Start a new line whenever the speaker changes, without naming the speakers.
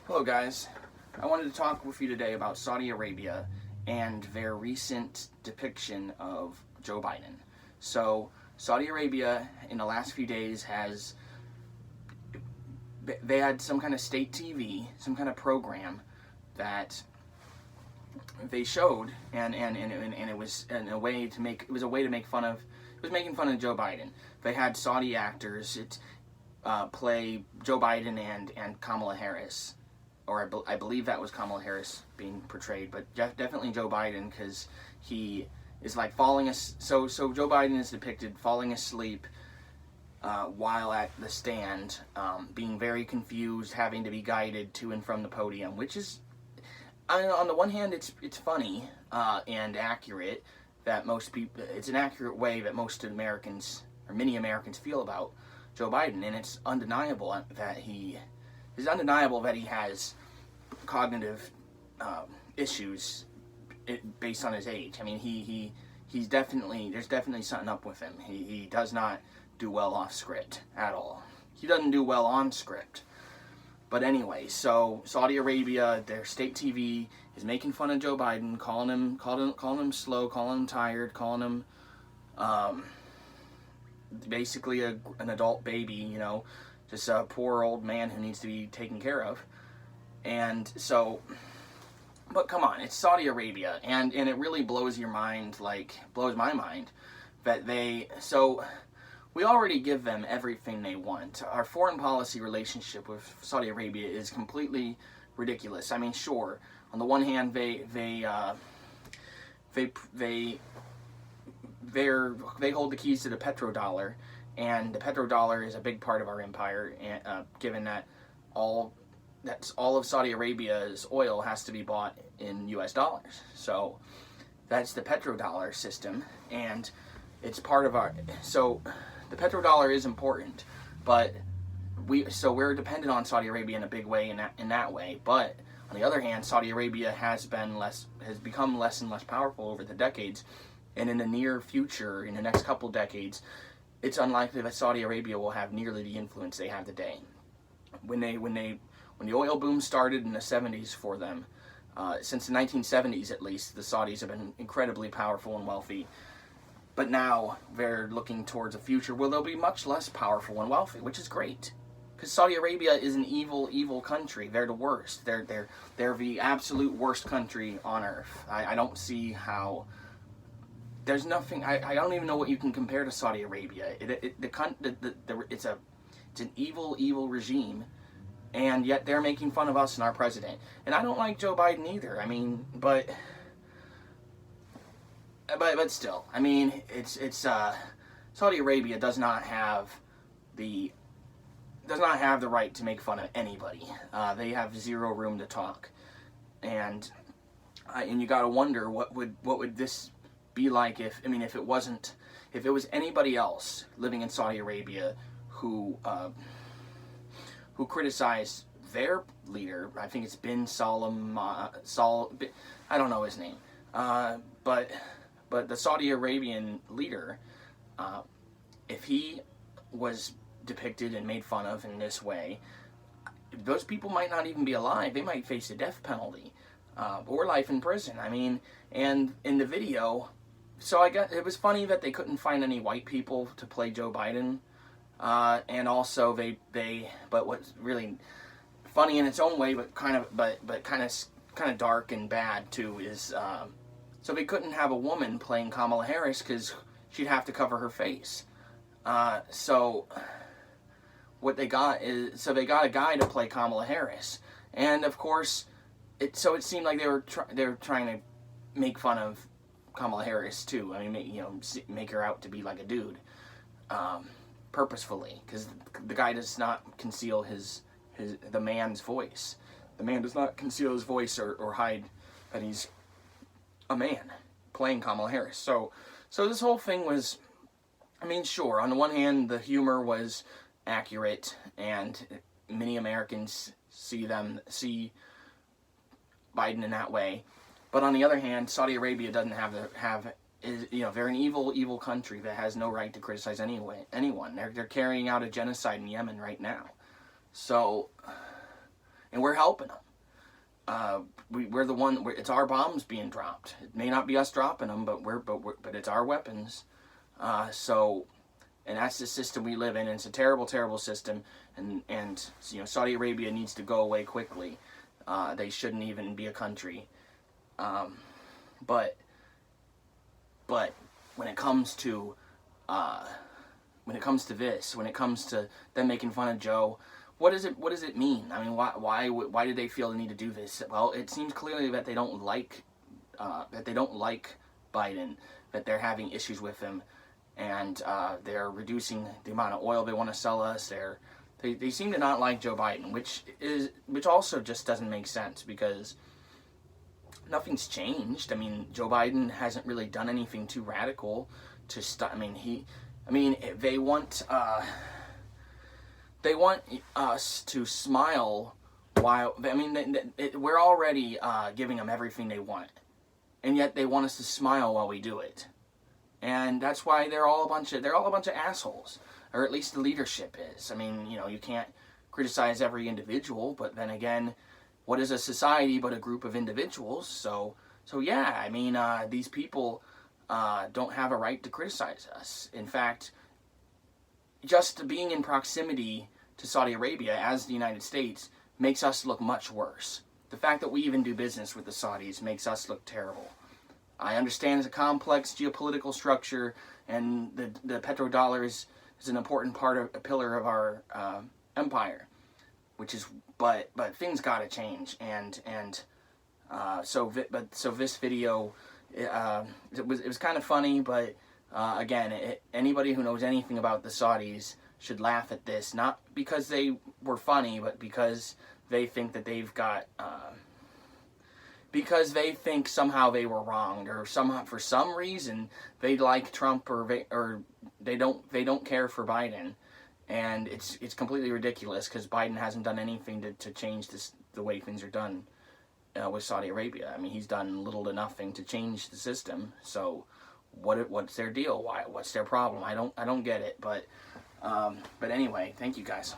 Hello guys, I wanted to talk with you today about Saudi Arabia and their recent depiction of Joe Biden. So Saudi Arabia in the last few days they had some kind of state TV, some kind of program that they showed, and it was in a way to make making fun of Joe Biden. They had Saudi actors play Joe Biden and Kamala Harris, or I believe that was Kamala Harris being portrayed, but definitely Joe Biden, because he is like so Joe Biden is depicted falling asleep while at the stand, being very confused, having to be guided to and from the podium, which is, on the one hand, it's funny and accurate that most people. It's an accurate way that most Americans, or many Americans, feel about Joe Biden, and it's undeniable that he has cognitive issues based on his age. I mean, there's definitely something up with him. He does not do well off script at all. He doesn't do well on script. But anyway, so Saudi Arabia, their state TV is making fun of Joe Biden, calling him slow, calling him tired, calling him basically an adult baby, just a poor old man who needs to be taken care of. And so, but come on, it's Saudi Arabia, and it really blows your mind, blows my mind, that we already give them everything they want. Our foreign policy relationship with Saudi Arabia is completely ridiculous. I mean, sure, on the one hand, they hold the keys to the petrodollar, and the petrodollar is a big part of our empire, given that all of Saudi Arabia's oil has to be bought in U.S. dollars. So that's the petrodollar system, and it's part of our. So the petrodollar is important, but we're dependent on Saudi Arabia in a big way in that way. But on the other hand, Saudi Arabia has become less and less powerful over the decades, and in the near future, in the next couple decades, it's unlikely that Saudi Arabia will have nearly the influence they have today. When the oil boom started in the 70s for them, since the 1970s at least, the Saudis have been incredibly powerful and wealthy. But now they're looking towards a future where they'll be much less powerful and wealthy, which is great. Because Saudi Arabia is an evil, evil country. They're the worst. They're the absolute worst country on earth. I don't see how. There's nothing. I don't even know what you can compare to Saudi Arabia. It's an evil, evil regime. And yet they're making fun of us and our president. And I don't like Joe Biden either. I mean, but still, I mean, it's Saudi Arabia does not have the right to make fun of anybody. They have zero room to talk, and you got to wonder what would this be like if it was anybody else living in Saudi Arabia who criticized their leader. I think it's bin Salman. I don't know his name, but the Saudi Arabian leader, if he was depicted and made fun of in this way, those people might not even be alive. They might face the death penalty or life in prison. I mean, and in the video, so it was funny that they couldn't find any white people to play Joe Biden. And also but what's really funny in its own way, but kind of dark and bad too, is so they couldn't have a woman playing Kamala Harris because she'd have to cover her face. So what they got they got a guy to play Kamala Harris, and of course, it seemed like they were trying to make fun of Kamala Harris too. I mean, make her out to be like a dude. Purposefully, because the guy does not conceal the man's voice. The man does not conceal his voice or hide that he's a man playing Kamala Harris. So this whole thing was, I mean, sure, on the one hand, the humor was accurate, and many Americans see Biden in that way. But on the other hand, Saudi Arabia doesn't they're an evil, evil country that has no right to criticize anyone. They're carrying out a genocide in Yemen right now. So and we're helping them. We're the one. It's our bombs being dropped. It may not be us dropping them, but it's our weapons. And that's the system we live in. And it's a terrible, terrible system. And Saudi Arabia needs to go away quickly. They shouldn't even be a country. But when it comes to when it comes to them making fun of Joe, what does it mean? I mean, why did they feel the need to do this? Well, it seems clearly that they don't like Biden, that they're having issues with him, and they're reducing the amount of oil they want to sell us. They seem to not like Joe Biden, which also just doesn't make sense, because nothing's changed. I mean, Joe Biden hasn't really done anything too radical to stop. They want us to smile while, we're already giving them everything they want, and yet they want us to smile while we do it. And that's why they're all a bunch of assholes, or at least the leadership is. I mean, you can't criticize every individual, but then again, what is a society but a group of individuals? So yeah, these people don't have a right to criticize us. In fact, just being in proximity to Saudi Arabia as the United States makes us look much worse. The fact that we even do business with the Saudis makes us look terrible. I understand it's a complex geopolitical structure, and the petrodollar is an important a pillar of our empire, but things gotta change, so this video, it was kind of funny, but again, anybody who knows anything about the Saudis should laugh at this, not because they were funny, but because they think that they've got, because they think somehow they were wronged, or somehow for some reason they like Trump, or they don't care for Biden, and it's completely ridiculous, because Biden hasn't done anything to change the way things are done with Saudi Arabia. I mean, he's done little to nothing to change the system. So what's their deal? What's their problem? I don't get it. But anyway, thank you guys.